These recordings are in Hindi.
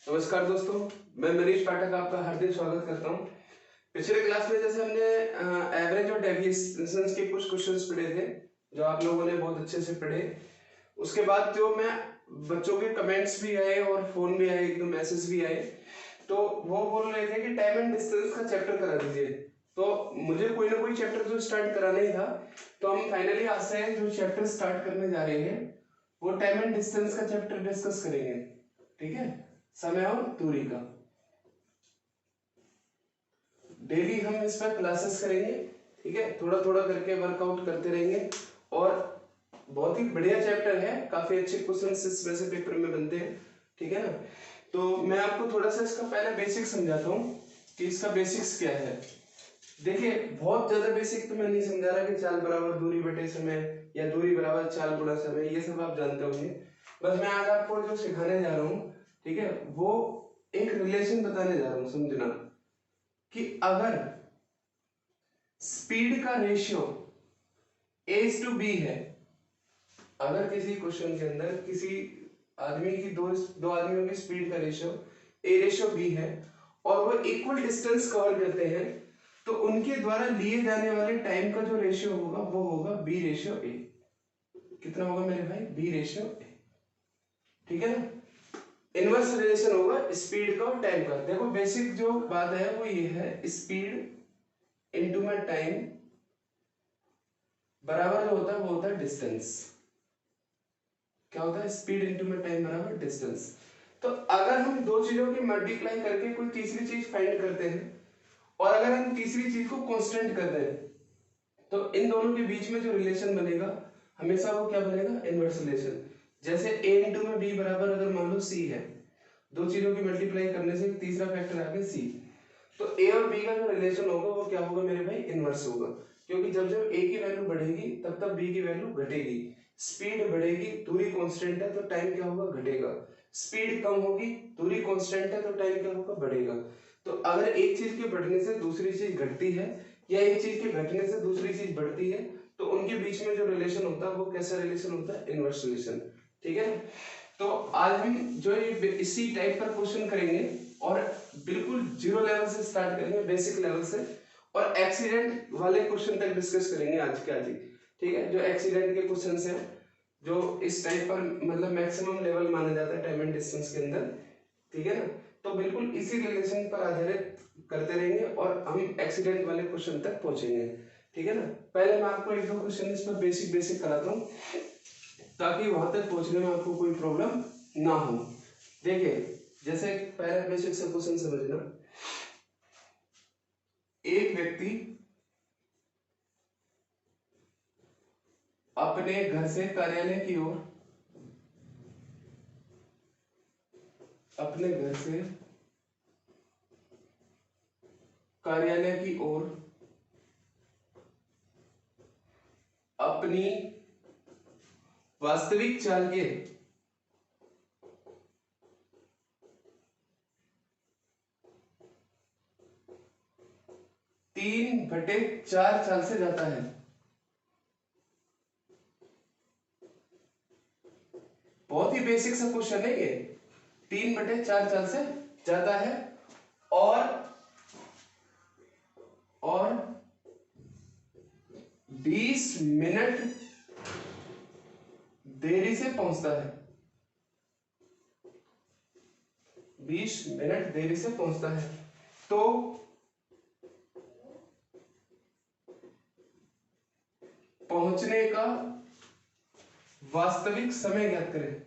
नमस्कार दोस्तों, मैं मनीष पाठक आपका हार्दिक स्वागत करता हूं। पिछले क्लास में जैसे हमने एवरेज और डेविएशंस के कुछ क्वेश्चंस पढ़े थे जो आप लोगों ने बहुत अच्छे से पढ़े। उसके बाद जो मैं बच्चों के कमेंट्स भी आए और फोन भी आए, एक दो मैसेज भी आए, तो वो बोल रहे थे कि टाइम एंड डिस्टेंस का चैप्टर करा दीजिए। तो मुझे कोई ना कोई चैप्टर तो स्टार्ट कराना ही था, तो हम फाइनली आज से जो चैप्टर स्टार्ट करने जा रहे हैं वो टाइम एंड डिस्टेंस का चैप्टर डिस्कस करेंगे। ठीक है, समय और दूरी का। डेली हम इस पर क्लासेस करेंगे। ठीक है, थोड़ा थोड़ा करके वर्कआउट करते रहेंगे और बहुत ही बढ़िया चैप्टर है, काफी अच्छे क्वेश्चंस इसमें से पेपर में बनते हैं। ठीक है ना, तो मैं आपको थोड़ा सा इसका पहले बेसिक समझाता हूँ कि इसका बेसिक्स क्या है। देखिए, बहुत ज्यादा बेसिक तो मैं नहीं समझा रहा कि चाल बराबर दूरी बटे समय या दूरी बराबर चाल गुणा समय, ये सब आप जानते होंगे। बस मैं आज आपको जो सिखाने जा रहा हूँ, ठीक है, वो एक रिलेशन बताने जा रहा हूँ। समझना कि अगर स्पीड का रेशियो A:B है, अगर किसी क्वेश्चन के अंदर किसी आदमी की दो आदमियों की स्पीड का रेशियो A:B है और वो इक्वल डिस्टेंस कवर करते हैं, तो उनके द्वारा लिए जाने वाले टाइम का जो रेशियो होगा वो होगा B:A। कितना होगा मेरे भाई? B:A। ठीक है ना, इनवर्स रिलेशन होगा स्पीड का और टाइम का। देखो, बेसिक जो बात है वो ये है, स्पीड इनटू में टाइम बराबर जो होता है वो होता है डिस्टेंस। क्या होता है? स्पीड इनटू में टाइम बराबर डिस्टेंस। तो अगर हम दो चीजों की मल्टीप्लाई करके कोई तीसरी चीज फाइंड करते हैं और अगर हम तीसरी चीज को कांस्टेंट कर दें, तो इन दोनों के बीच में जो रिलेशन बनेगा हमेशा वो क्या बनेगा? Inverse relation. जैसे A इंटू में B बराबर अगर मान लो C है, दो चीजों की मल्टीप्लाई करने से तीसरा फैक्टर आ गया C, तो A और B का जो रिलेशन होगा वो क्या होगा मेरे भाई? इनवर्स होगा। क्योंकि जब जब A की वैल्यू बढ़ेगी तब तब B की वैल्यू घटेगी। स्पीड बढ़ेगी, दूरी कांस्टेंट है, तो टाइम क्या होगा? घटेगा। स्पीड कम होगी, दूरी कांस्टेंट है, तो टाइम क्या होगा? बढ़ेगा। तो अगर एक चीज के बढ़ने से दूसरी चीज घटती है या एक चीज के घटने से दूसरी चीज बढ़ती है, तो उनके बीच में जो रिलेशन होता है वो कैसा रिलेशन होता है? Inverse relation. ठीक है, तो आज हम जो ये इसी टाइप का क्वेश्चन करेंगे और बिल्कुल जीरो लेवल से स्टार्ट करेंगे, बेसिक लेवल से, और एक्सीडेंट वाले क्वेश्चन तक डिस्कस करेंगे आज के आज ही। ठीक है, जो एक्सीडेंट के क्वेश्चंस हैं, जो इस टाइप पर मतलब मैक्सिमम लेवल माना जाता है टाइम एंड डिस्टेंस के अंदर। ठीक है ना, तो बिल्कुल इसी रिलेशन पर आधारित करते रहेंगे और हम एक्सीडेंट वाले क्वेश्चन तक पहुंचेंगे। ठीक है ना, पहले मैं आपको एक दो क्वेश्चन इस पर बेसिक बेसिक कराता हूँ ताकि वहां तक पहुंचने में आपको कोई प्रॉब्लम ना हो। देखिए, जैसे पहला बेसिक से क्वेश्चन समझना। एक व्यक्ति अपने घर से कार्यालय की ओर अपने घर से कार्यालय की ओर अपनी वास्तविक चाल के 3/4 चाल से जाता है। बहुत ही बेसिक सा क्वेश्चन है ये। 3/4 चाल से जाता है और 20 मिनट देरी से पहुंचता है। 20 मिनट देरी से पहुंचता है। तो पहुंचने का वास्तविक समय ज्ञात करें।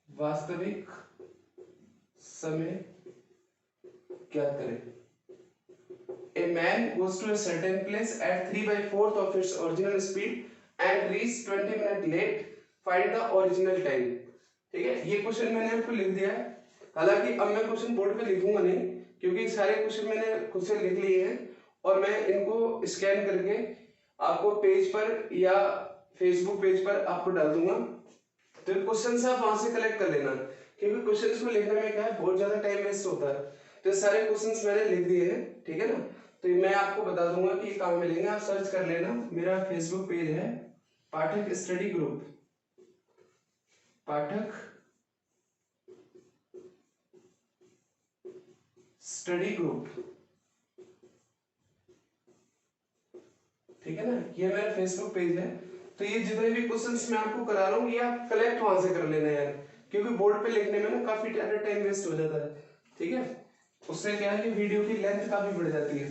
वास्तविक समय ज्ञात करें। A man goes to a certain place at 3/4 of its original speed and reach 20 minutes late. Find the original time. ठीक है, ये क्वेश्चन मैंने आपको लिख दिया है। हालांकि अब मैं क्वेश्चन बोर्ड पे लिखूंगा नहीं, क्योंकि सारे क्वेश्चन मैंने खुद से लिख लिए हैं और मैं इनको स्कैन करके आपको पेज पर या फेसबुक पेज पर आपको डाल दूंगा। तो क्वेश्चन आप वहां से कलेक्ट कर लेना, क्योंकि क्वेश्चन को लिखने में क्या है, बहुत ज्यादा टाइम वेस्ट होता है। तो सारे क्वेश्चंस मैंने लिख दिए हैं। ठीक है ना, तो मैं आपको बता दूंगा कि कहाँ मिलेंगे, आप सर्च कर लेना। मेरा फेसबुक पेज है पाठक स्टडी ग्रुप, पाठक स्टडी ग्रुप, ठीक है ना, ये मेरा फेसबुक पेज है। तो ये जितने भी क्वेश्चंस मैं आपको करा रहा हूँ ये आप कलेक्ट वहां से कर लेना यार, क्योंकि बोर्ड पे लिखने में ना काफी टाइम वेस्ट हो जाता है, ठीक है। उससे क्या है कि वीडियो की लेंथ काफी बढ़ जाती है,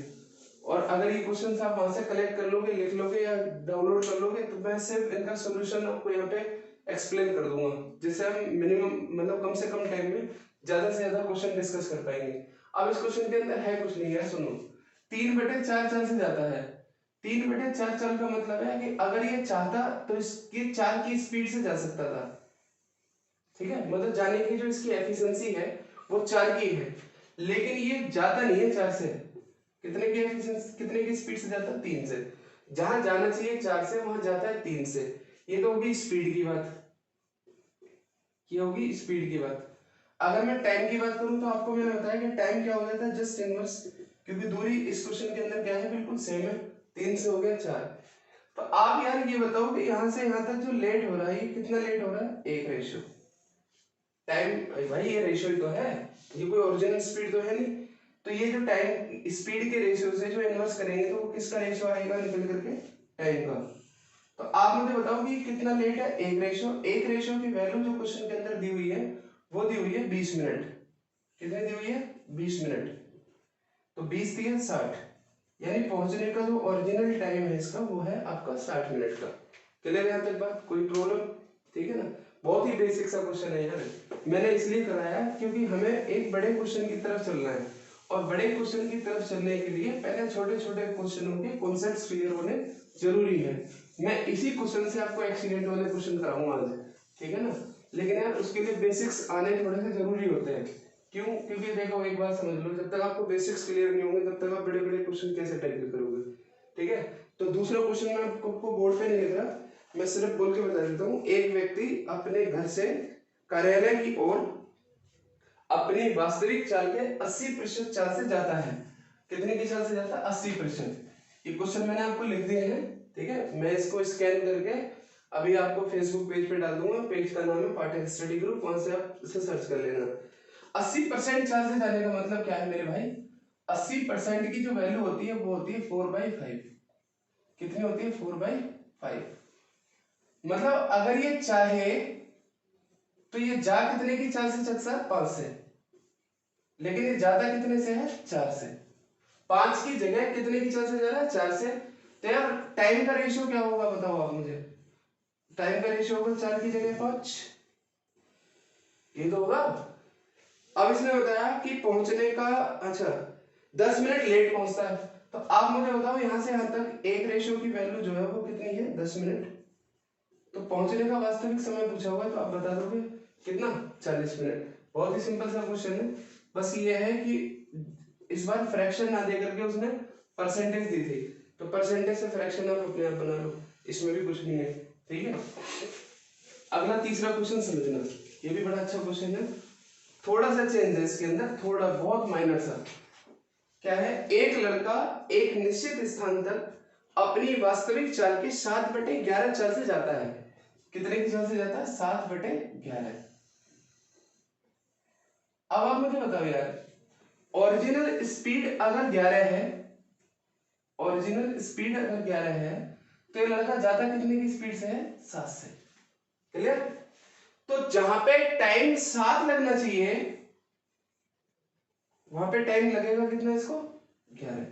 और अगर ये क्वेश्चंस आप वहां से कलेक्ट कर लोगे, लिख लोगे या डाउनलोड कर लोगे, तो मैं सिर्फ इनका सोल्यूशन आपको यहाँ पे एक्सप्लेन कर दूंगा, जिससे हम मिनिमम मतलब कम से कम टाइम में ज्यादा से ज्यादा क्वेश्चन डिस्कस कर पाएंगे। अब इस क्वेश्चन के अंदर है कुछ नहीं है, सुनो, 3/4 चल से जाता है। 3/4 चल का मतलब है कि अगर ये चाहता तो इसकी 4 की स्पीड से जा सकता था, ठीक है, मतलब जाने की जो इसकी एफिशिएंसी है वो 4 की है, लेकिन ये जाता नहीं है 4 से। कितने की एफिशिएंसी, कितने की स्पीड से जाता है? 3 से। जहां जाना चाहिए 4 से वहां जाता है 3 से। ये तो होगी स्पीड की बात, ये होगी स्पीड की बात। अगर मैं टाइम की बात करूं तो आपको मैंने बताया कि टाइम क्या हो जाता है, जस्ट इनवर्स, क्योंकि दूरी इस क्वेश्चन के अंदर क्या है, बिल्कुल सेम है, 3 से हो गया 4। तो आप यार ये बताओ कि यहां से यहां तक जो लेट हो रहा है ये कितना लेट हो रहा है? 1 रेशियो टाइम, भाई ये रेशियो ही तो है, ये कोई ओरिजिनल स्पीड तो है नहीं। तो ये जो टाइम स्पीड के रेशियो से जो इन्वर्स करेंगे तो वो किसका रेशियो आएगा निकल करके? टाइम का। तो आप मुझे बताओ कि कितना लेट है? 1 रेशियो। 1 रेशियो की वैल्यू जो क्वेश्चन के अंदर दी हुई है वो दी हुई है 20 मिनट। कितनी दी हुई है? 20 मिनट। तो 20 दिया 60, यानी पहुंचने का जो ओरिजिनल टाइम है इसका वो है आपका 60 मिनट का। क्लियर है यहाँ तक बात? कोई प्रॉब्लम? ठीक है ना, बहुत ही बेसिक सा क्वेश्चन है यार, मैंने इसलिए कराया क्योंकि हमें एक बड़े क्वेश्चन की तरफ चलना है, और बड़े क्वेश्चन की तरफ चलने के लिए पहले छोटे छोटे क्वेश्चनों के कॉन्सेप्ट्स क्लियर होने जरूरी है। मैं इसी क्वेश्चन से आपको एक्सीडेंट वाले क्वेश्चन कराऊंगा आज, ठीक है ना, लेकिन यार उसके लिए बेसिक्स आने थोड़े से जरूरी होते हैं। क्यों? क्योंकि देखो एक बात समझ लो, जब तक आपको बेसिक्स क्लियर नहीं होंगे तब तक आप बड़े बड़े क्वेश्चन कैसे टैकल करोगे, ठीक है। तो दूसरा क्वेश्चन मैं आपको बोर्ड पे नहीं लिख रहा, मैं सिर्फ बोल के बता देता हूँ। एक व्यक्ति अपने घर से कार्यालय की ओर अपनी वास्तविक चाल के 80% चाल से जाता है। कितने की चाल से जाता है? 80%। ये क्वेश्चन मैंने आपको लिख दिए हैं, ठीक है। मैं इसको स्कैन करके अभी आपको फेसबुक पेज पे डाल दूंगा, पेज का नाम है पाठक स्टडी ग्रुप, वहां से आप इसे सर्च कर लेना। 80% चाल से जाने का मतलब क्या है मेरे भाई? 80% की जो वैल्यू होती है वो होती है 4/5। कितनी होती है? 4/5। मतलब अगर ये चाहे तो ये जा कितने की चाल से चल सकता है? 5 से, लेकिन ये ज्यादा कितने से है? 4 से। 5 की जगह कितने की चाल से जा रहा है? 4 से। तो यार टाइम का रेशियो क्या होगा बताओ आप मुझे? टाइम का रेशियो होगा 4 की जगह 5, ये तो होगा। अब इसने बताया कि पहुंचने का, अच्छा 10 मिनट लेट पहुंचता है, तो आप मुझे बताओ यहां से यहां तक एक रेशियो की वैल्यू जो है वो कितनी है? 10 मिनट। तो पहुंचने का वास्तविक समय पूछा हुआ है तो आप बता दोगे कितना? 40 मिनट। बहुत ही सिंपल सा क्वेश्चन है, बस ये है कि इस बार फ्रैक्शन ना दे करके उसने परसेंटेज दी थी, तो परसेंटेज से फ्रैक्शन आप अपने आप बना लो, इसमें भी कुछ नहीं है, ठीक है। अगला तीसरा क्वेश्चन समझना, ये भी बड़ा अच्छा क्वेश्चन है, थोड़ा सा चेंज है इसके अंदर, थोड़ा बहुत माइनर सा। क्या है? एक लड़का एक निश्चित स्थान तक अपनी वास्तविक चाल के 7/11 चाल से जाता है। कितने की चाल से जाता है? 7/11। अब आप मुझे बताओ यार, ओरिजिनल स्पीड अगर 11 है, ओरिजिनल स्पीड अगर 11 है तो ये लड़का जाता कितने की स्पीड से है? 7 से। क्लियर? तो जहां पे टाइम 7 लगना चाहिए वहां पे टाइम लगेगा कितना इसको? 11।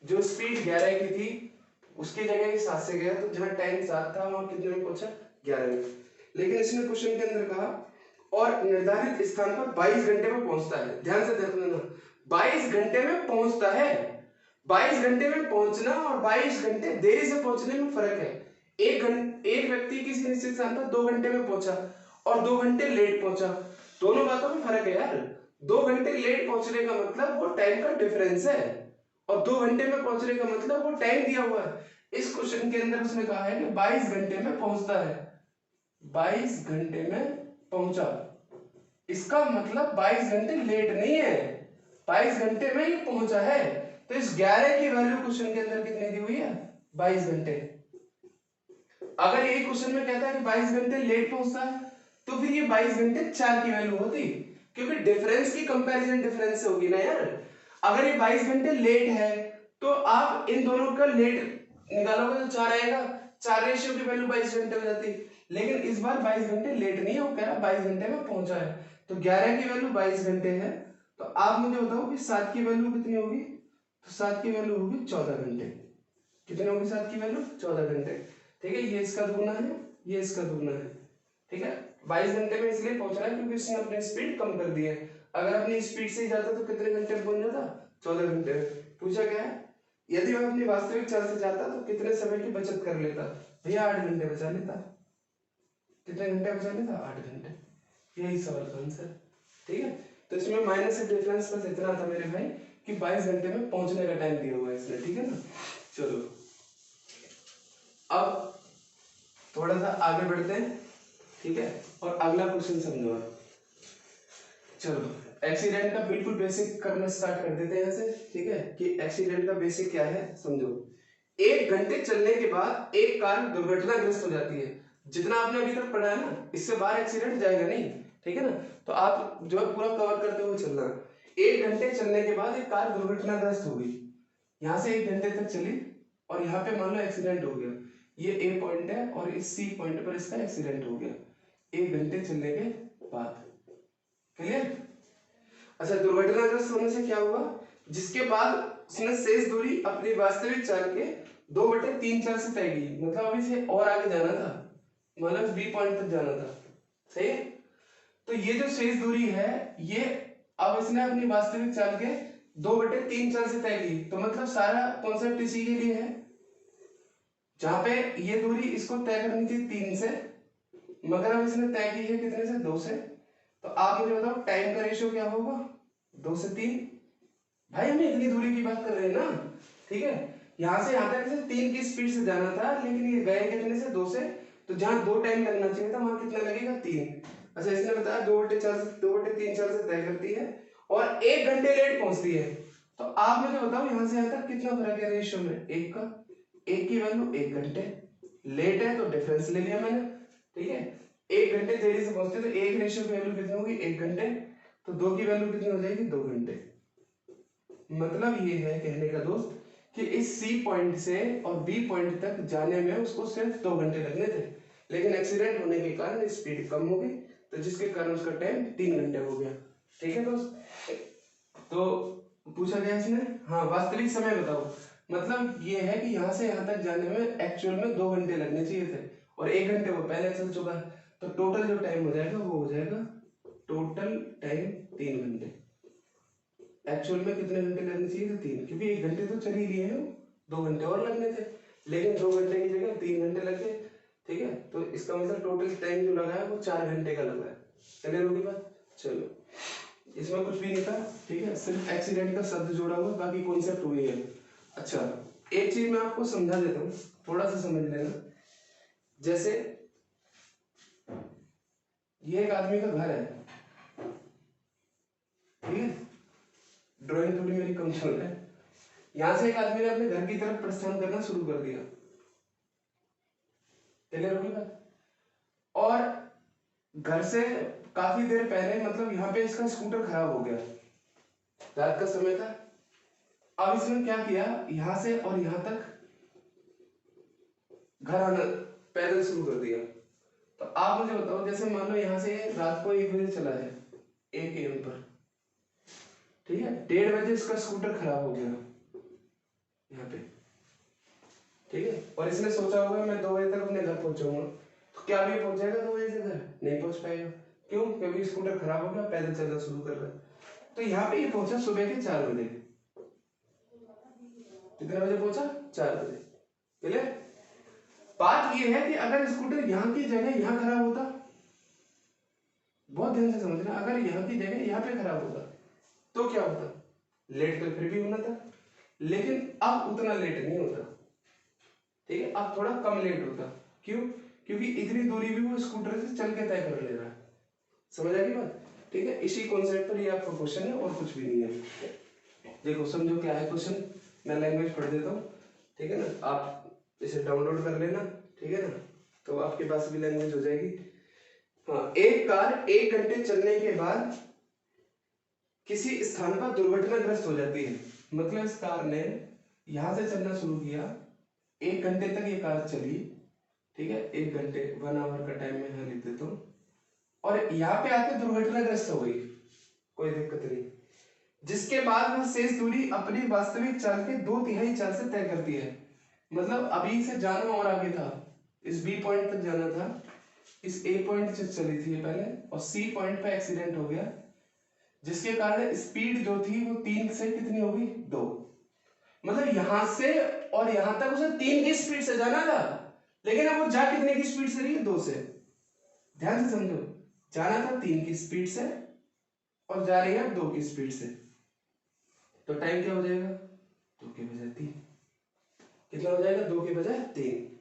जो स्पीड 11 की थी उसकी जगह ये 7 से गया, तो जहां टाइम 7 था वहां कितने में पहुंचा? 11 में। लेकिन इसने क्वेश्चन के अंदर कहा और निर्धारित स्थान पर 22 घंटे में पहुंचता है। ध्यान से देख लेना, 22 घंटे में पहुंचता है। 22 घंटे में पहुंचना और 22 घंटे देरी से पहुंचने में फर्क है। एक व्यक्ति किसी निश्चित स्थान पर 2 घंटे में पहुंचा और 2 घंटे लेट पहुंचा, दोनों बातों में फर्क है यार। 2 घंटे लेट पहुंचने का मतलब वो टाइम का डिफरेंस है, और 2 घंटे में पहुंचने का मतलब वो टाइम दिया हुआ है। इस क्वेश्चन के अंदर उसने कहा है कि 22 घंटे में पहुंचता है, 22 घंटे में पहुंचा, इसका मतलब 22 घंटे लेट नहीं है, 22 घंटे में ही पहुंचा है। तो इस 11 की वैल्यू क्वेश्चन के अंदर कितनी दी हुई है? 22 घंटे। अगर यही क्वेश्चन में कहता है कि 22 घंटे लेट पहुंचता है तो फिर ये 22 घंटे 4 की वैल्यू होती, क्योंकि डिफरेंस की कंपैरिजन डिफरेंस से होगी ना यार। अगर ये 22 घंटे लेट है तो आप इन दोनों का लेट निकालोगे तो 4 आएगा, 4 रेशियो की वैल्यू 22 घंटे हो जाती। लेकिन इस बार 22 घंटे लेट नहीं है, वो कह रहा 22 घंटे में पहुंचा है, तो 11 की वैल्यू 22 घंटे है। तो आप मुझे बताओ कि 7 की वैल्यू कितनी होगी? तो 7 की वैल्यू होगी 14 घंटे। कितने होगी 7 की वैल्यू? 14 घंटे। ठीक है, ये इसका दुगना है, ये इसका दुगना है। ठीक है, 22 घंटे में इसलिए पहुंच रहा है क्योंकि इसने अपनी स्पीड कम कर दी है। अगर अपनी स्पीड से ही जाता तो कितने घंटे में पहुंच जाता? 14 घंटे। पूछा क्या है, यदि वह अपनी वास्तविक चाल से जाता तो कितने समय की बचत कर लेता? भैया 8 घंटे बचा लेता। कितने घंटे बचा लेता? 8 घंटे। यही सवाल का आंसर। ठीक है, तो इसमें माइनस से डिफरेंस बस इतना था मेरे भाई कि 22 घंटे में पहुंचने का टाइम दिया हुआ है इसने। ठीक है ना, चलो अब थोड़ा सा आगे बढ़ते हैं। ठीक है, और अगला क्वेश्चन समझो। चलो एक्सीडेंट का बिल्कुल बेसिक करना स्टार्ट कर देते हैं यहाँ से। ठीक है, कि एक्सीडेंट का बेसिक क्या है समझो। 1 घंटे चलने के बाद एक कार दुर्घटनाग्रस्त हो जाती है। जितना आपने अभी तक पढ़ा है ना, इससे बाहर एक्सीडेंट जाएगा नहीं। ठीक है ना, तो आप जो है पूरा कवर करते हुए चलना। 1 घंटे चलने के बाद एक कार दुर्घटनाग्रस्त हो गई, यहाँ से 1 घंटे तक चली और यहाँ पे मान लो एक्सीडेंट हो गया। ये ए पॉइंट है और इस सी पॉइंट पर इसका एक्सीडेंट हो गया 1 घंटे चलने के बाद। क्लियर? अच्छा, दुर्घटनाग्रस्त होने से क्या हुआ? जिसके बाद उसने शेष दूरी अपनी वास्तविक चाल के 2/3 चाल से तय की। मतलब अभी से और आगे जाना था, मतलब बी पॉइंट तक जाना था। सही है, तो ये जो शेष दूरी है ये अब इसने अपनी वास्तविक चाल के 2/3 चाल से तय की। तो मतलब सारा कॉन्सेप्ट इसी के लिए है। जहां पे ये दूरी इसको तय करनी थी 3 से, मगर अब इसने तय की है कितने से? 2 से। तो आप मुझे बताओ टाइम का रेशियो क्या होगा? 2 से 3। भाई हम इतनी दूरी की बात कर रहे हैं ना। ठीक है, यहां से यहां तक 3 की स्पीड से जाना था, लेकिन ये गए कितने से? 2 से। तो जहां 2 टाइम लगना चाहिए था वहां कितना लगेगा? 3। अच्छा, इसने बताया 2/4 से 2/3 चाल से तय करती है और 1 घंटे लेट पहुंचती है। तो आप मुझे बताओ यहां से यहां तक कितना फर्क है रेशियो में? 1 का। 1 की वैल्यू 1 घंटे, लेट है तो डिफरेंस ले लिया मैंने। ठीक है, 1 घंटे देरी से पहुंचते तो 1 रेशियो की वैल्यू कितनी होगी? 1 घंटे। तो 2 की वैल्यू कितनी हो जाएगी? 2 घंटे। मतलब ये है कहने का दोस्त कि इस सी पॉइंट से और बी पॉइंट तक जाने में उसको सिर्फ 2 घंटे लगने थे, लेकिन एक्सीडेंट होने के कारण स्पीड कम हो गई, तो जिसके कारण उसका टाइम 3 घंटे हो गया। ठीक है दोस्त, तो पूछा गया इसने, हाँ वास्तविक समय बताओ। मतलब ये है कि यहाँ से यहाँ तक जाने में एक्चुअल में 2 घंटे लगने चाहिए थे और 1 घंटे वो पहले चल चुका है। तो टोटल जो टाइम हो जाएगा वो हो जाएगा टोटल टाइम 3 घंटे। एक्चुअल में कितने घंटे लगने चाहिए थे? 3, क्योंकि 1 घंटे तो चल ही लिए हैं, 2 घंटे और लगने थे, लेकिन 2 घंटे की जगह 3 घंटे लगे। ठीक है, तो इसका मतलब टोटल टाइम जो लगा है वो 4 घंटे का लगा है। क्लियर होगी बात? चलो, इसमें कुछ भी नहीं था। ठीक है, सिर्फ एक्सीडेंट का शब्द जोड़ा हुआ, बाकी कॉन्सेप्ट वही है। अच्छा, एक चीज मैं आपको समझा देता हूँ, थोड़ा सा समझ लेना। जैसे ये एक आदमी का घर है, ठीक है, ड्राइंग थोड़ी मेरी कमजोर है। यहां से एक आदमी ने अपने घर की तरफ प्रस्थान करना शुरू कर दिया। क्लियर होगी बात? और घर से काफी देर पहले, मतलब यहाँ पे इसका स्कूटर खराब हो गया, रात का समय था। अब इसने क्या किया, यहां से और यहां तक घर आना पैदल शुरू कर दिया। तो आप मुझे बताओ, जैसे मान लो यहाँ से रात को 1 बजे चला है, 1 AM पर, ठीक है, 1:30 बजे इसका स्कूटर खराब हो गया यहाँ पे। ठीक है, और इसने सोचा होगा मैं 2 बजे तक अपने घर पहुंचाऊंगा। तो क्या भी पहुंचेगा 2 बजे से घर? नहीं पहुंच पाएगा। क्यों? क्योंकि स्कूटर खराब हो गया, पैदल चलना शुरू कर रहा है। तो यहाँ पे ये पहुंचा सुबह के 4 बजे। कितने बजे पहुंचा? 4 बजे। क्लियर? बात ये है कि अगर स्कूटर यहाँ की जगह यहाँ खराब होता, बहुत ध्यान से समझना, अगर यहाँ की जगह यहाँ पे खराब होता तो क्या होता? लेट तो फिर भी होना था, लेकिन अब उतना लेट नहीं होता। ठीक है, अब थोड़ा कम लेट होता। क्यों? क्योंकि इतनी दूरी भी वो स्कूटर से चल के तय कर ले रहा है। समझ आएगी बात? ठीक है, इसी कॉन्सेप्ट पर ये आपका क्वेश्चन है और कुछ भी नहीं है। देखो समझो क्या है क्वेश्चन, मैं लैंग्वेज पढ़ देता हूँ। ठीक है ना, आप इसे डाउनलोड कर लेना। ठीक है ना, तो आपके पास भी लैंग्वेज हो जाएगी। हाँ, एक कार 1 घंटे चलने के बाद किसी स्थान पर दुर्घटनाग्रस्त हो जाती है, मतलब इस कार ने यहां से चलना शुरू किया, 1 घंटे तक ये कार चली, ठीक है, 1 घंटे 1 आवर का टाइम मैं यहाँ लिख देता हूँ, और यहाँ पे आके दुर्घटनाग्रस्त हो गई, कोई दिक्कत नहीं, जिसके बाद वह शेष दूरी अपनी वास्तविक चाल के 2/3 चाल से तय करती है। मतलब अभी से जाना और आगे था, इस बी पॉइंट तक जाना था, इस ए पॉइंट से चली थी पहले, और सी पॉइंट पे एक्सीडेंट हो गया, जिसके कारण स्पीड जो थी वो 3 से कितनी हो गई, 2। मतलब यहां से और यहां तक उसे 3 की स्पीड से जाना था, लेकिन अब वो जा कितने की स्पीड से रही है, 2 से। ध्यान से समझो, जाना था 3 की स्पीड से और जा रही है 2 की स्पीड से, तो टाइम क्या हो जाएगा, 2 के बजाय 3, कितना हो जाएगा, 2 के बजाय 3,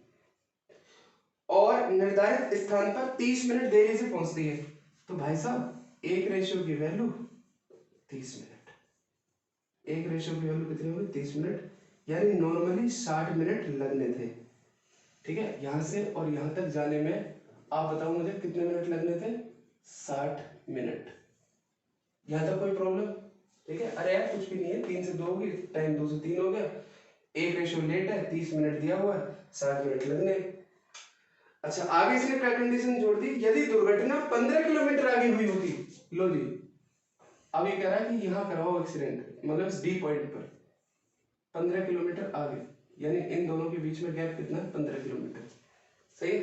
और निर्धारित स्थान पर 30 मिनट देरी से पहुंचती है। तो भाई साहब 1 रेशियो की वैल्यू 30 मिनट, 1 रेशियो की वैल्यू कितनी होगी, 30 मिनट, यानी नॉर्मली 60 मिनट लगने थे, ठीक है, यहां से और यहां तक जाने में आप बताओ मुझे कितने मिनट लगने थे, 60 मिनट। यहां तक कोई प्रॉब्लम, ठीक है, अरे यार कुछ भी नहीं है, 3 से 2 होगी, टाइम 2 से 3 हो गया, 1 रेशियो लेट है, 30 मिनट दिया हुआ है, 60 मिनट लगने। अच्छा, आगे इसने क्या कंडीशन जोड़ दी, यदि दुर्घटना 15 किलोमीटर आगे हुई होती, लो जी, अब ये कह रहा है कि यहाँ कराओ एक्सीडेंट, मतलब इस डी पॉइंट पर 15 किलोमीटर आगे, यानी इन दोनों के बीच में गैप कितना है, 15 किलोमीटर, सही।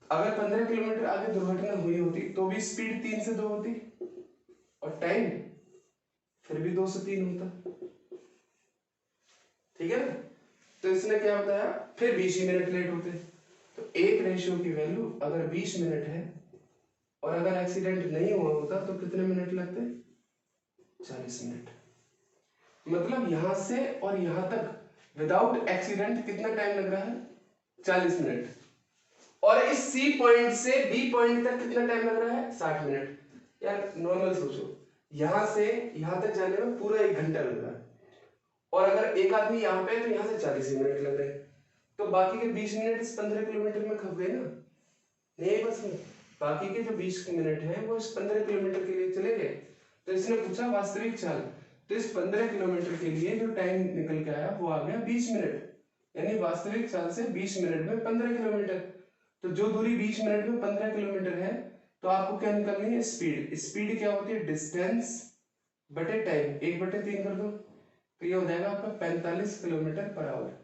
अगर 15 किलोमीटर आगे दुर्घटना हुई होती तो भी स्पीड 3 से 2 होती, और टाइम फिर भी 2 से 3 होता, ठीक है ना। तो इसने क्या बताया, फिर 20 मिनट लेट होते। तो 1 रेशियो की वैल्यू अगर 20 मिनट है, और अगर एक्सीडेंट नहीं हुआ होता तो कितने मिनट लगते, 40 मिनट। मतलब यहां से और यहां तक विदाउट एक्सीडेंट कितना टाइम लग रहा है, 40 मिनट, और इस सी पॉइंट से बी पॉइंट तक कितना टाइम लग रहा है, 60 मिनट। यार नॉर्मल सोचो, यहां से यहां तक जाने में पूरा 1 घंटा लग रहा है, और अगर एक आदमी यहाँ पे है तो यहाँ से 40 मिनट लग रहे हैं, तो बाकी के 20 मिनट इस 15 किलोमीटर में खप गए ना, नहीं बस में बाकी के जो 20 मिनट हैं वो इस 15 किलोमीटर के लिए चले गए। तो इसने पूछा वास्तविक चाल, तो इस 15 किलोमीटर के लिए जो टाइम निकल के आया वो आ गया 20 मिनट, यानी वास्तविक चाल से 20 मिनट में 15 किलोमीटर। तो जो दूरी 20 मिनट में 15 किलोमीटर है, तो आपको क्या निकालनी है, स्पीड। स्पीड क्या होती है, डिस्टेंस बटे टाइम, 1/3 कर दो, तो ये हो जाएगा आपका 45 किलोमीटर पर आवर।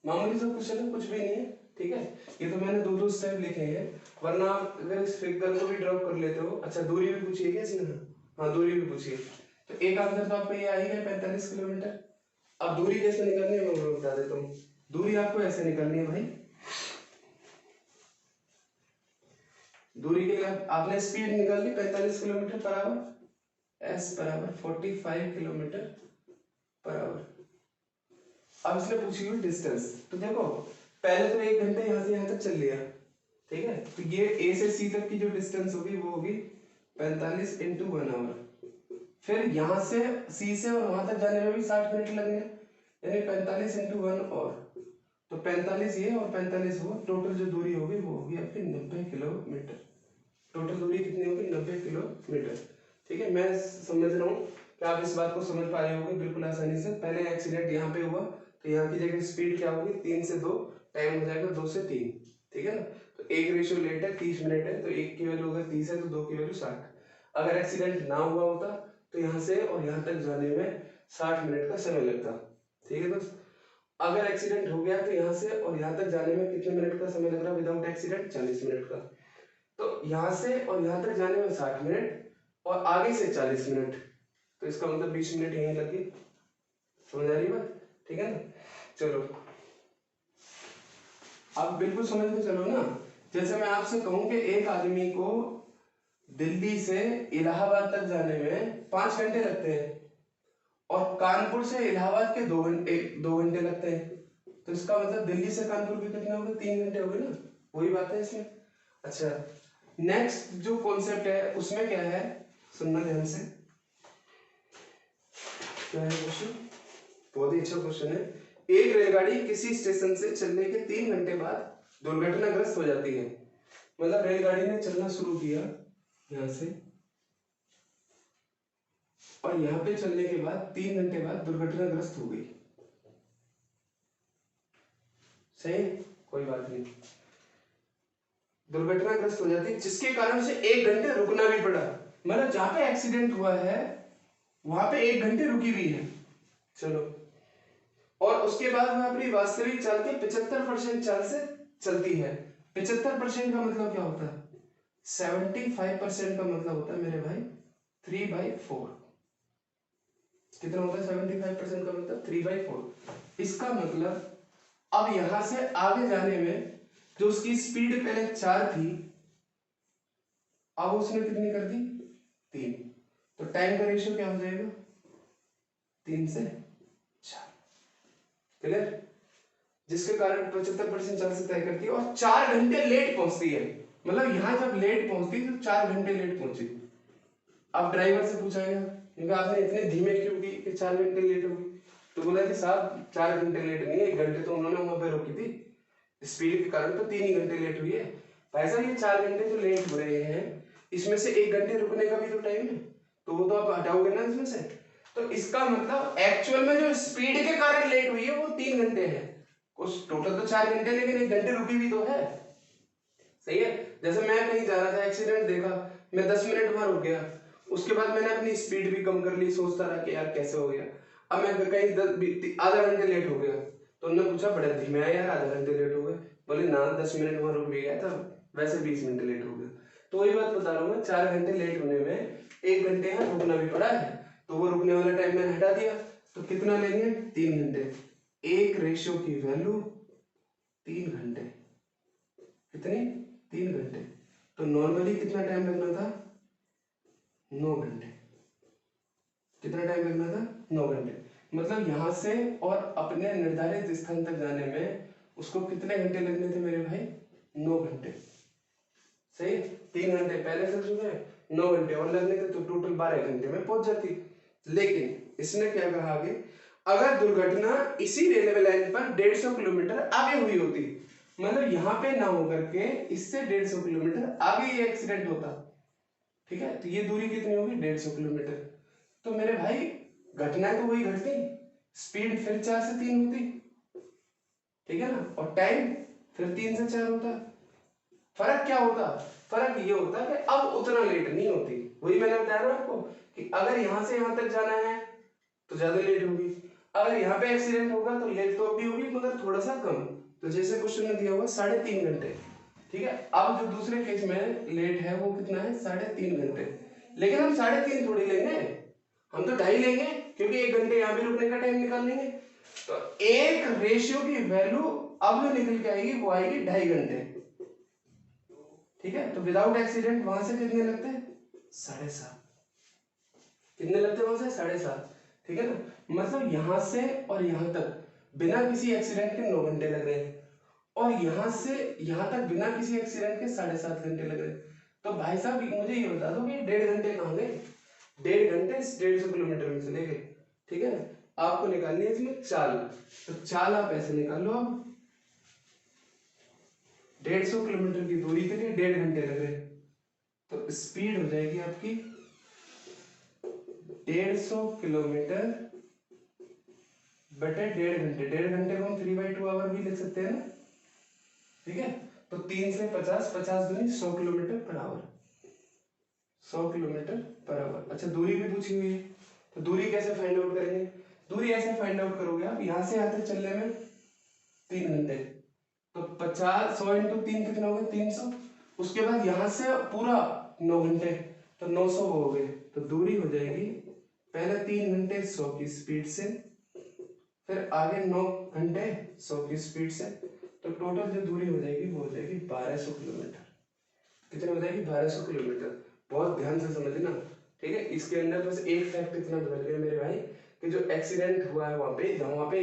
मामूली सा क्वेश्चन है, कुछ भी नहीं है, ठीक है। ये तो मैंने 2-2 स्टेप लिखे हैं, वरना आप अगर इस फिगर को भी ड्रॉप कर लेते हो। अच्छा, दूरी भी पूछिए क्या इसने, हाँ दूरी भी पूछिए, तो एक आंसर तो आपका ये आ ही गया 45 किलोमीटर। अब दूरी कैसे निकालनी है मैं बता देता हूँ। दूरी आपको ऐसे निकालनी है भाई, दूरी के लिए आपने स्पीड निकाल ली 45 किलोमीटर पर आवर, एस बराबर 45 किलोमीटर पर आवर। अब इसने पूछी हुई डिस्टेंस, तो देखो पहले तो 1 घंटे यहाँ से यहाँ तक चल लिया, ठीक है, तो ये ए से सी तक की जो डिस्टेंस होगी वो होगी 45 × 1 आवर। फिर यहाँ से सी से और वहां तक जाने में भी 60 मिनट लगने, यानी 45 × 1 और, तो 45 ये और 45 वो, टोटल जो दूरी होगी वो होगी आपकी 90 किलोमीटर। टोटल दूरी कितनी होगी, 90 किलोमीटर, ठीक है। मैं समझ रहा हूँ कि आप इस बात को समझ पा रहे होंगे बिल्कुल आसानी से। पहले एक्सीडेंट यहाँ पे हुआ, तो यहाँ की जगह स्पीड क्या होगी, 3 से 2, टाइम हो जाएगा 2 से 3, ठीक है ना। तो 1 रेशियो लेट है, 30 मिनट है, तो 1 की वैल्यू अगर 30 है तो 2 की वैल्यू 60। अगर एक्सीडेंट ना हुआ होता तो यहाँ से और यहाँ तक जाने में 60 मिनट का समय लगता, ठीक है दोस्त। अगर एक्सीडेंट हो गया तो यहाँ से और यहाँ तक जाने में कितने मिनट का समय लग रहा है विदाउट एक्सीडेंट, 40 मिनट का। तो यहाँ से और यहाँ तक जाने में 60 मिनट और आगे से 40 मिनट, तो इसका मतलब 20 मिनट यहीं लगी। समझ आ रही बात, ठीक है ना। चलो अब बिल्कुल समझ में चलो ना। जैसे मैं आपसे कहूं कि एक आदमी को दिल्ली से इलाहाबाद तक जाने में 5 घंटे लगते हैं, और कानपुर से इलाहाबाद के 2 घंटे लगते हैं, तो इसका मतलब दिल्ली से कानपुर के कितने हो गए, 3 घंटे हो गए ना, वही बात है इसमें। अच्छा, नेक्स्ट जो कॉन्सेप्ट है उसमें क्या है, सुनना ध्यान से, क्या है क्वेश्चन, बहुत ही अच्छा क्वेश्चन है। एक रेलगाड़ी किसी स्टेशन से चलने के 3 घंटे बाद दुर्घटनाग्रस्त हो जाती है। मतलब रेलगाड़ी ने चलना शुरू किया यहाँ से, और यहाँ पे चलने के बाद 3 घंटे बाद दुर्घटनाग्रस्त हो गई। सही, कोई बात नहीं, दुर्घटनाग्रस्त हो जाती जिसके कारण उसे 1 घंटे रुकना भी पड़ा। मतलब जहां पे एक्सीडेंट हुआ है वहां पे 1 घंटे रुकी हुई है। चलो, और उसके बाद वह अपनी वास्तविक चाल के 75% चाल से चलती है। 75% का मतलब क्या होता है? 75% का मतलब होता है मेरे भाई 3/4। कितना होता है 75% का मतलब? 3/4। इसका मतलब अब यहां से आगे जाने में जो उसकी स्पीड पहले 4 थी, अब उसने कितनी कर दी? 3। तो टाइम का रेशियो क्या हो जाएगा? 3 से 4। क्लियर? जिसके कारण 75% चाल से तय करती है और 4 घंटे लेट पहुंचती है। मतलब यहां जब लेट पहुंचती तो 4 घंटे लेट पहुंची। अब ड्राइवर से पूछा गया क्योंकि आपने इतने धीमे क्यों की कि 4 घंटे लेट होगी? तो बोला कि साहब 4 घंटे लेट नहीं है, 1 घंटे तो उन्होंने वहां पे रोकी थी, स्पीड के कारण तो 3 ही घंटे लेट हुई है। भाई साहब ये 4 घंटे जो लेट हो रहे हैं इसमें से 1 घंटे रुकने का भी तो टाइम है, तो वो तो आप हटाओगे ना इसमें से। तो इसका मतलब एक्चुअल में जो स्पीड के कारण लेट हुई है वो 3 घंटे है। कुछ टोटल तो 4 घंटे, लेकिन 1 घंटे रुकी भी तो है। सही है? जैसे मैं कहीं जा रहा था, एक्सीडेंट देखा, मैं 10 मिनट वहां रुक गया, उसके बाद मैंने अपनी स्पीड भी कम कर ली, सोचता रहा कि यार कैसे हो गया। अब मैं कहीं आधा घंटे लेट हो गया, तो उन्होंने पूछा बड़ा धीमे है यार, आधा घंटे लेट हो गए। बोले ना 10 मिनट वहां रुक भी गया था, वैसे 20 मिनट लेट हो गया। तो वही बात बता रहा हूँ मैं, 4 घंटे लेट होने में 1 घंटे यहाँ रुकना भी पड़ा है, तो वो रुकने वाला टाइम मैंने हटा दिया। तो कितना लेंगे? 3 घंटे। एक रेशियो की वैल्यू 3 घंटे। कितनी? 3 घंटे। तो नॉर्मली कितना टाइम लगना था? 9 घंटे। कितना टाइम लगना था? 9 घंटे। मतलब यहां से और अपने निर्धारित स्थान तक जाने में उसको कितने घंटे लगने थे मेरे भाई? 9 घंटे। सही? 3 घंटे पहले से चुके हैं, 9 घंटे और लगने थे, तो टोटल 12 घंटे में पहुंच जाती। लेकिन इसने क्या कहा आगे, अगर दुर्घटना इसी रेलवे लाइन पर 150 किलोमीटर आगे हुई होती, मतलब यहाँ पे ना होकर के इससे 150 किलोमीटर आगे ये एक्सीडेंट होता, ठीक है, तो ये दूरी कितनी होगी? 150 किलोमीटर। तो मेरे भाई घटना तो वही घटती, स्पीड फिर 4 से 3 होती, ठीक है ना, और टाइम फिर 3 से 4 होता। फर्क क्या होता? फर्क ये होता कि अब उतना लेट नहीं होती। वही मैंने बताया ना आपको कि अगर यहां से यहां तक जाना है तो ज्यादा लेट होगी, अगर यहाँ पे एक्सीडेंट होगा तो लेट तो भी होगी मगर थोड़ा सा कम। तो जैसे क्वेश्चन में दिया हुआ 3.5 घंटे, ठीक है। अब जो दूसरे केस में लेट है वो कितना है? 3.5 घंटे। लेकिन हम 3.5 थोड़ी लेंगे, हम तो 2.5 लेंगे, क्योंकि 1 घंटे यहाँ भी रुकने का टाइम निकाल लेंगे। तो एक रेशियो की वैल्यू अब जो निकल के आएगी वो आएगी 2.5 घंटे, ठीक है। तो विदाउट एक्सीडेंट वहां से कितने लगते हैं? 7.5। कितने लगते हैं वहां से? 7.5, ठीक है ना। मतलब यहां से और यहां तक बिना किसी एक्सीडेंट के 9 घंटे लग रहे हैं, और यहां से यहां तक बिना किसी एक्सीडेंट के 7.5 घंटे लग रहे हैं। तो भाई साहब मुझे ये बता दो कि 1.5 घंटे कहाँ गए? 1.5 घंटे 150 किलोमीटर में चले गए, ठीक है। आपको निकालनी है इसमें चाल, तो चाल आप ऐसे निकाल लो। अब 150 किलोमीटर की दूरी के लिए 1.5 घंटे लग रहे हैं, तो स्पीड हो जाएगी आपकी 150 किलोमीटर बटे 1.5 घंटे। 1.5 घंटे को हम 3/2 आवर भी लिख सकते हैं ना, ठीक है। तो 3 से 50, 50 दूनी 100 kilometre per hour, 100 kilometre per hour. अच्छा, दूरी भी पूछी हुई है, तो दूरी कैसे फाइंड आउट करेंगे? दूरी ऐसे फाइंड आउट करोगे आप, यहां से यहाँ तक चलने में 3 घंटे, तो 50, 100 इंटू 3 कितना हो गया? 300। उसके बाद यहां से पूरा 9 घंटे, तो 900 हो गए। तो दूरी हो जाएगी पहले 3 घंटे 100 की स्पीड से, फिर आगे 9 घंटे 100 की स्पीड से, तो टोटल जो दूरी हो जाएगी वो हो जाएगी 1200 किलोमीटर। कितनी हो जाएगी? 1200 किलोमीटर। बहुत ध्यान से समझना, ठीक है। इसके अंदर बस एक फैक्ट इतना बदल गया मेरे भाई कि जो एक्सीडेंट हुआ है वहां पे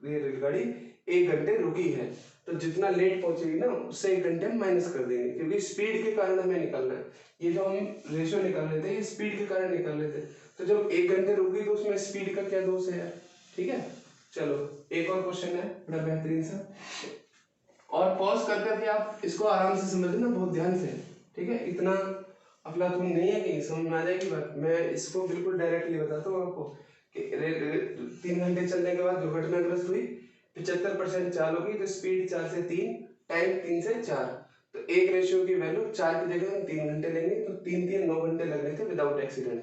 ये रेलगाड़ी 1 घंटे रुकी है, तो जितना लेट पहुंचेगी ना उससे 1 घंटे हम माइनस कर देंगे, क्योंकि स्पीड के कारण हमें निकालना है। ये जो हम रेशियो निकाल लेते हैं ये स्पीड के कारण निकाल लेते हैं, तो जब 1 घंटे रुकी तो उसमें स्पीड का क्या दोष है यार, ठीक है। चलो एक और क्वेश्चन है बड़ा बेहतरीन सा, और पॉज कर करके आप इसको आराम से समझना बहुत ध्यान से, ठीक है। इतना अफलातून नहीं है, कहीं समझ में आ जाएगी बात। मैं इसको बिल्कुल डायरेक्टली बताता हूँ आपको कि 3 घंटे चलने के बाद दुर्घटनाग्रस्त हुई, 75% चाल होगी, तो स्पीड 4 से 3, टाइम 3 से 4, तो एक रेशियो की वैल्यू 4 की जगह हम 3 घंटे लेंगे, तो 9 घंटे लग रहे थे विदाउट एक्सीडेंट।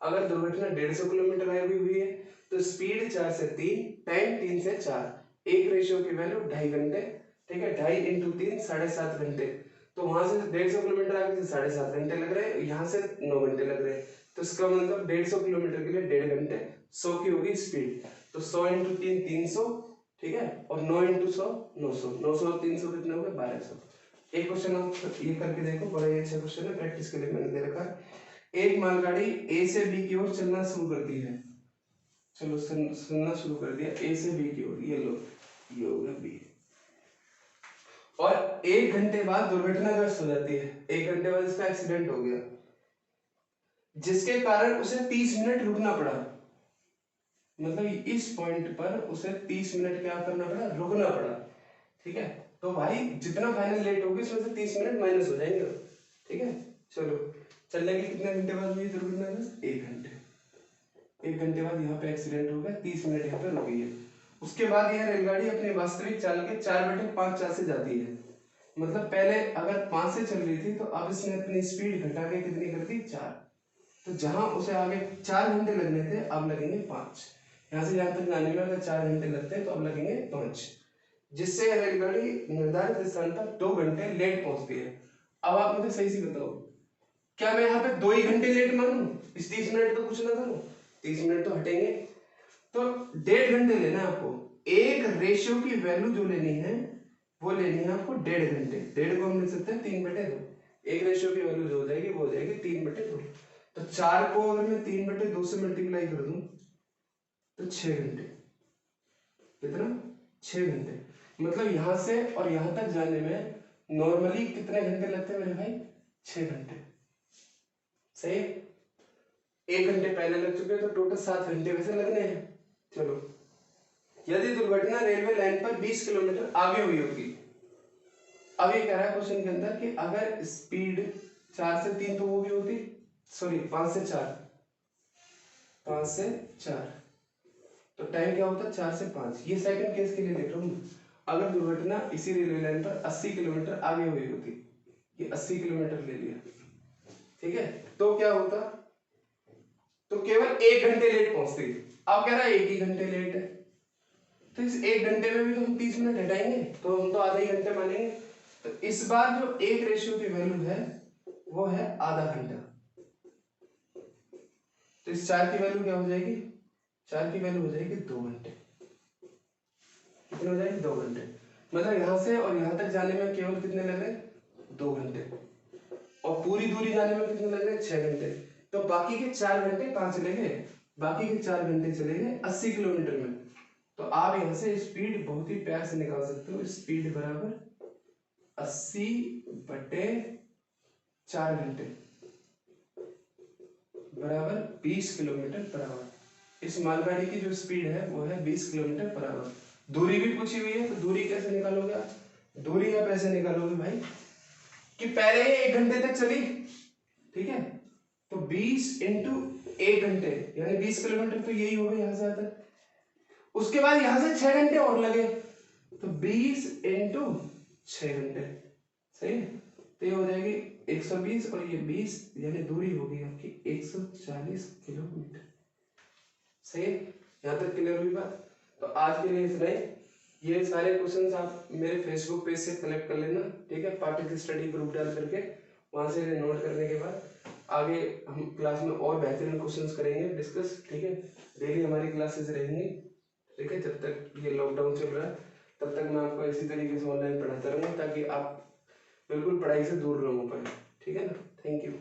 अगर दुर्घटना 150 किलोमीटर आगे हुई है तो स्पीड 4 से 3, टाइम 3 से 4, एक रेशियो की वैल्यू 2.5 घंटे, ठीक है, 2.5 इंटू 3 7.5 घंटे। तो वहां से 150 किलोमीटर आगे से 7.5 घंटे लग रहे हैं, यहाँ से 9 घंटे लग रहे हैं, तो इसका मतलब 150 किलोमीटर के लिए 1.5 घंटे, 100 की होगी स्पीड, तो 100 इंटू 3 300, ठीक है, और 9 इंटू 100 900, 900 और 300 कितने हो गए 1200। एक क्वेश्चन आप ये करके देखो, बड़ा ही अच्छा क्वेश्चन है, प्रैक्टिस के लिए मैंने दे रखा है। एक मालगाड़ी ए से बी की ओर चलना शुरू करती है, चलो सुनना शुरू कर दिया, ए से बी की ओर, ये लो ये हो गया बी, और 1 घंटे बाद दुर्घटनाग्रस्त हो जाती है, 1 घंटे बाद इसका एक्सीडेंट हो गया, जिसके कारण उसे 30 मिनट रुकना पड़ा। मतलब इस पॉइंट पर उसे 30 मिनट क्या करना पड़ा, रुकना पड़ा, ठीक है। तो भाई जितना फाइनल लेट होगी उसमें से 30 मिनट माइनस हो जाएंगे, ठीक है। चलो चलने के कितने घंटे बाद हुई दुर्घटना, 1 घंटे, 1 घंटे बाद यहाँ पे एक्सीडेंट हो गया, 30 मिनट यहाँ पे रुकी है। उसके बाद यह रेलगाड़ी अपनी वास्तविक चाल के 4/5 चाल से जाती है। मतलब पहले अगर 5 से चल रही थी तो अब इसने अपनी स्पीड घटा के कितनी कर दी, 4, तो जहां उसे आगे 4 घंटे लगने थे अब लगेंगे 5, यहाँ से जहां तक जाने में अगर 4 घंटे लगते हैं तो अब लगेंगे 5, जिससे यह रेलगाड़ी निर्धारित स्थान पर 2 घंटे लेट पहुंचती है। अब आप मुझे सही से बताओ, क्या मैं यहाँ पे 2 ही घंटे लेट मानूं, इस 30 मिनट तो कुछ ना करूं, 30 मिनट तो हटेंगे, तो 1.5 घंटे लेना है आपको। एक रेशियो की वैल्यू जो लेनी है वो लेनी है आपको 1.5 घंटे, 1.5 को हम लिख सकते हैं 3/2, एक रेशियो की वैल्यू जो हो जाएगी वो हो जाएगी 3/2। तो 4 को अगर मैं 3/2 से मल्टीप्लाई कर दूं तो 6 घंटे, कितना, 6 घंटे। मतलब यहां से और यहां तक जाने में नॉर्मली कितने घंटे लगते हैं मेरे भाई, 6 घंटे, सही है। 1 घंटे पहले लग चुके हैं तो टोटल 7 घंटे वैसे लगने हैं। चलो, यदि दुर्घटना रेलवे लाइन पर 20 किलोमीटर आगे हुई होगी, अब ये कह रहा है क्वेश्चन के अंदर कि अगर स्पीड 4 से 3 तो वो भी होती, सॉरी 5 से 4, 5 से 4, तो टाइम क्या होता है 4 से 5, ये सेकंड केस के लिए लिख रहा हूँ। अगर दुर्घटना इसी रेलवे लाइन पर 80 किलोमीटर आगे हुई होती, ये 80 किलोमीटर ले लिया, ठीक है, तो क्या होता, तो केवल 1 घंटे लेट पहुंचती। अब कह रहा है 1 ही घंटे लेट है, तो इस 1 घंटे में भी तो हम 30 मिनट हटाएंगे, तो हम तो आधा ही घंटे मानेंगे। तो इस बार जो एक रेशियो की वैल्यू है वो है आधा घंटा, तो इस 4 की वैल्यू क्या हो जाएगी, 4 की वैल्यू हो जाएगी 2 घंटे, कितने हो जाएगी 2 घंटे। मतलब यहां से और यहां तक जाने में केवल कितने लग रहे, 2 घंटे, और पूरी दूरी जाने में कितने लग रहे, 6 घंटे। तो बाकी के 4 घंटे कहाँ चले गए, बाकी के 4 घंटे चले गए 80 किलोमीटर में। तो आप यहां से स्पीड बहुत ही प्यार से निकाल सकते हो, स्पीड बराबर 80/4 घंटे बराबर 20 किलोमीटर पर आवर। इस मालगाड़ी की जो स्पीड है वो है 20 किलोमीटर पर आवर। दूरी भी पूछी हुई है, तो दूरी कैसे निकालोगे आप, दूरी आप ऐसे निकालोगे भाई कि पहले ही 1 घंटे तक चली, ठीक है, तो 20 इंटू 1 घंटे यानी 20 किलोमीटर, तो यही होगा यहाँ से यहाँ तक। उसके बाद यहाँ से 6 घंटे और लगे, तो 20 इंटू 6 घंटे, सही है, तो ये हो जाएगी 120 और ये 20, यानी दूरी होगी आपकी 140 किलोमीटर, सही है। यहाँ तक क्लियर हुई बात। तो आज के लिए इतना ही। ये सारे क्वेश्चंस आप मेरे फेसबुक पेज से कलेक्ट कर लेना, ठीक है, पार्टिकल स्टडी ग्रुप डाल करके, वहां से नोट करने के बाद आगे हम क्लास में और बेहतरीन क्वेश्चंस करेंगे डिस्कस, ठीक है। डेली हमारी क्लासेस रहेंगी, ठीक है, जब तक ये लॉकडाउन चल रहा है तब तक मैं आपको इसी तरीके से ऑनलाइन पढ़ाता रहूँगा, ताकि आप बिल्कुल पढ़ाई से दूर ना हो पाए, ठीक है ना। Thank you.